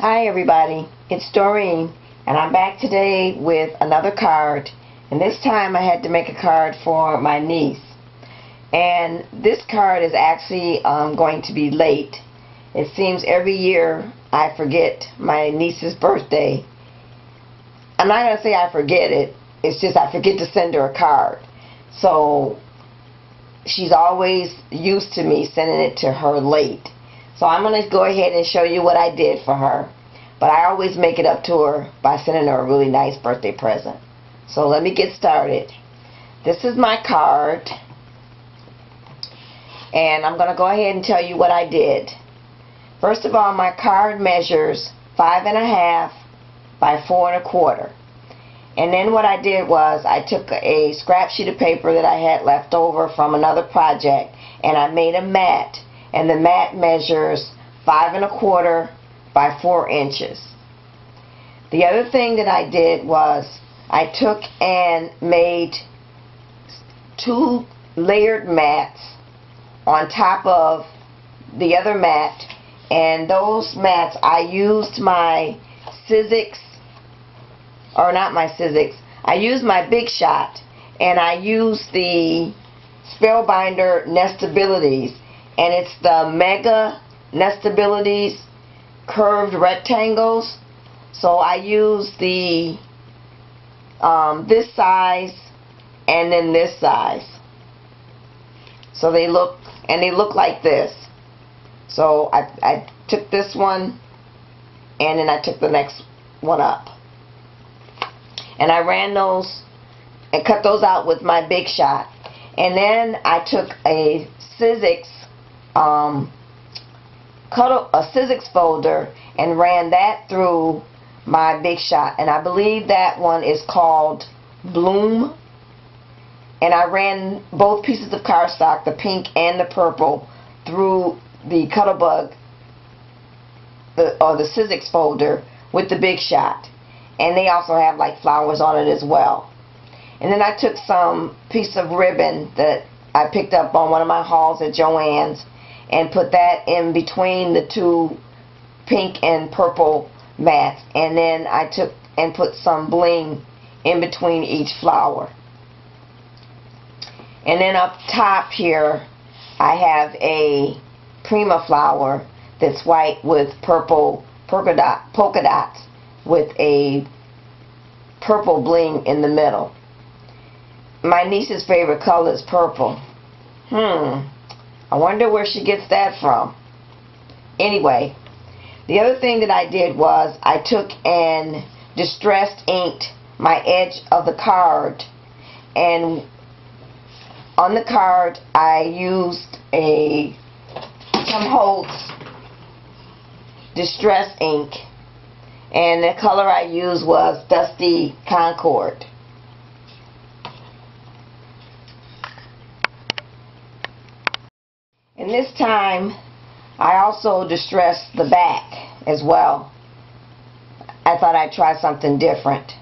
Hi everybody, it's Doreen, and I'm back today with another card, and this time I had to make a card for my niece. And this card is actually going to be late. It seems every year I forget my niece's birthday. I'm not going to say I forget it, it's just I forget to send her a card. So she's always used to me sending it to her late. So I'm going to go ahead and show you what I did for her. But I always make it up to her by sending her a really nice birthday present. So let me get started. This is my card. And I'm going to go ahead and tell you what I did. First of all, my card measures 5.5 by 4 1/4. And then what I did was I took a scrap sheet of paper that I had left over from another project and I made a mat. And the mat measures 5 1/4 by 4 inches. The other thing that I did was I took and made 2 layered mats on top of the other mat, and those mats I used my Sizzix, or not my Sizzix, I used my Big Shot, and I used the Spellbinder Nestabilities, and it's the Mega Nestabilities curved rectangles. So I used the this size and then this size. So they look like this. So I took this one and then I took the next one up. And I ran those and cut those out with my Big Shot. And then I took a Sizzix Sizzix folder and ran that through my Big Shot, and I believe that one is called Bloom. And I ran both pieces of cardstock, the pink and the purple, through the Cuttlebug or the Sizzix folder with the Big Shot, and they also have like flowers on it as well. And then I took some piece of ribbon that I picked up on one of my hauls at Joann's and put that in between the 2 pink and purple mats, and then I took and put some bling in between each flower. And then up top here I have a Prima flower that's white with purple polka dots with a purple bling in the middle. My niece's favorite color is purple. I wonder where she gets that from. Anyway, the other thing that I did was I took and distressed inked my edge of the card, and on the card I used some Holtz distress ink, and the color I used was Dusty Concord. And this time I also distressed the back as well. I thought I'd try something different.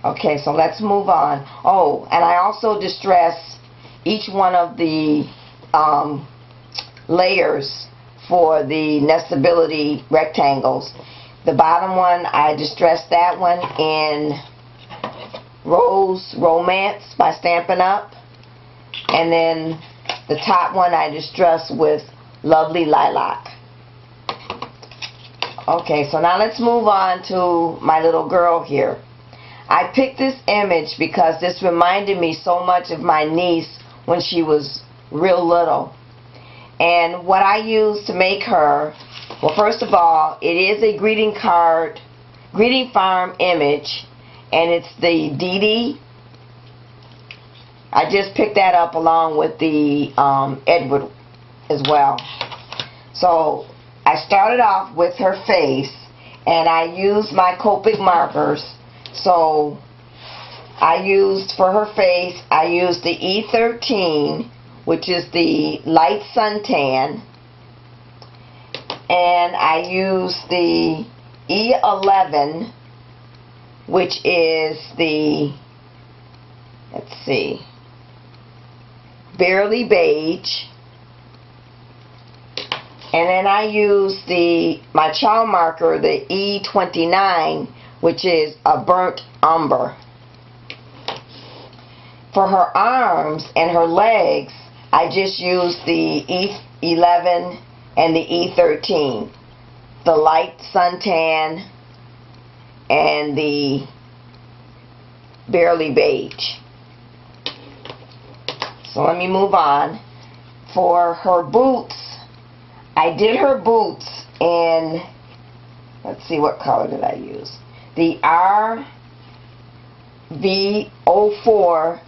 Okay, so let's move on. Oh, and I also distressed each one of the layers for the nestability rectangles. The bottom one, I distressed that one in Rose Romance by Stampin' Up. And then the top one I distressed with Lovely Lilac. Okay, so now let's move on to my little girl here. I picked this image because this reminded me so much of my niece when she was real little. And what I used to make her, well, first of all, it is a greeting farm image, and it's the Dee Dee. I just picked that up along with the Edward as well. So I started off with her face, and I used my Copic markers. So I used, for her face, I used the E13, which is the light suntan, and I used the E11, which is the, let's see, Barely Beige, And then I use my child marker, the E29, which is a burnt umber. For her arms and her legs, I just use the E11 and the E13. The light suntan and the barely beige. So let me move on. For her boots, I did her boots in, let's see, what color did I use? The RV04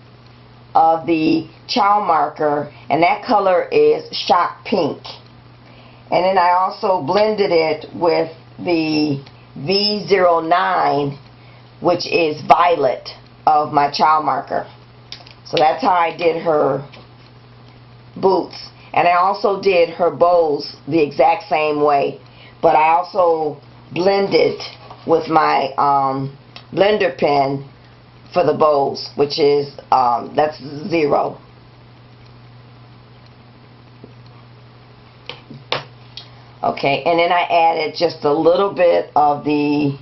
of the child marker, and that color is shock pink. And then I also blended it with the V09, which is violet of my child marker. So that's how I did her boots. And I also did her bows the exact same way, but I also blended with my blender pen for the bows, which is that's 0. Okay, and then I added just a little bit of the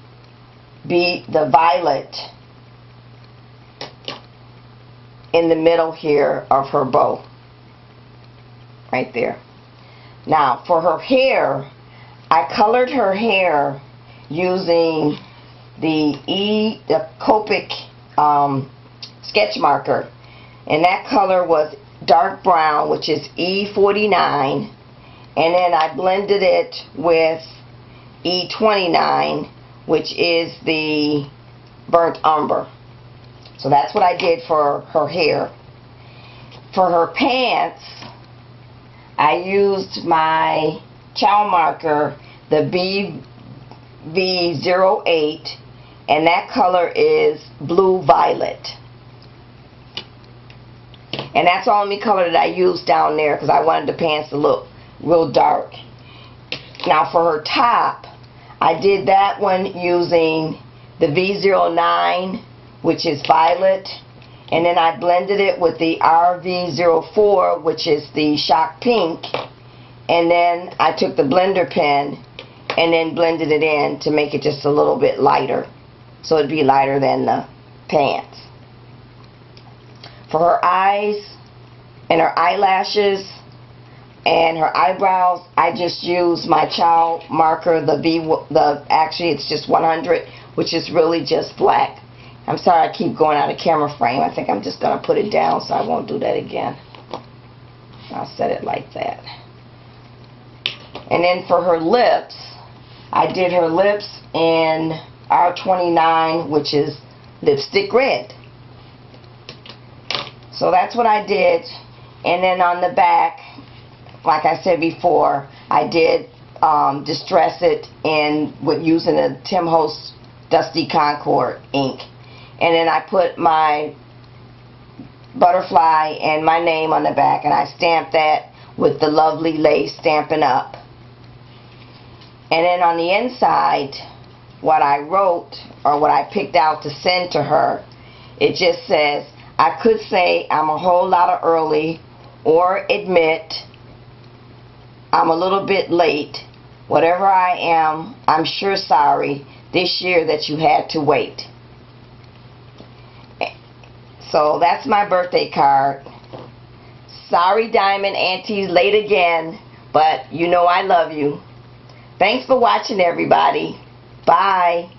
violet in the middle here of her bow, right there. Now for her hair, I colored her hair using the Copic sketch marker, and that color was dark brown, which is E49, and then I blended it with E29, which is the burnt umber. So that's what I did for her hair. For her pants, I used my child marker, the BV08, and that color is blue violet. And that's the only color that I used down there because I wanted the pants to look real dark. Now for her top, I did that one using the V09, which is violet, and then I blended it with the RV04, which is the shock pink, and then I took the blender pen and then blended it in to make it just a little bit lighter, so it'd be lighter than the pants. For her eyes and her eyelashes and her eyebrows, I just used my child marker, actually it's just 100, which is really just black. I'm sorry I keep going out of camera frame. I think I'm just going to put it down so I won't do that again. I'll set it like that. And then for her lips, I did her lips in R29, which is lipstick red. So that's what I did. And then on the back, like I said before, I did distress it with using a Tim Holtz Dusty Concord ink. And then I put my butterfly and my name on the back, and I stamped that with the lovely lace Stampin' Up. And then on the inside, what I wrote, or what I picked out to send to her, it just says, I could say I'm a whole lot early, or admit I'm a little bit late. Whatever I am, I'm sure sorry this year that you had to wait. So that's my birthday card. Sorry, Diamond Aunties, late again, but you know I love you. Thanks for watching, everybody. Bye.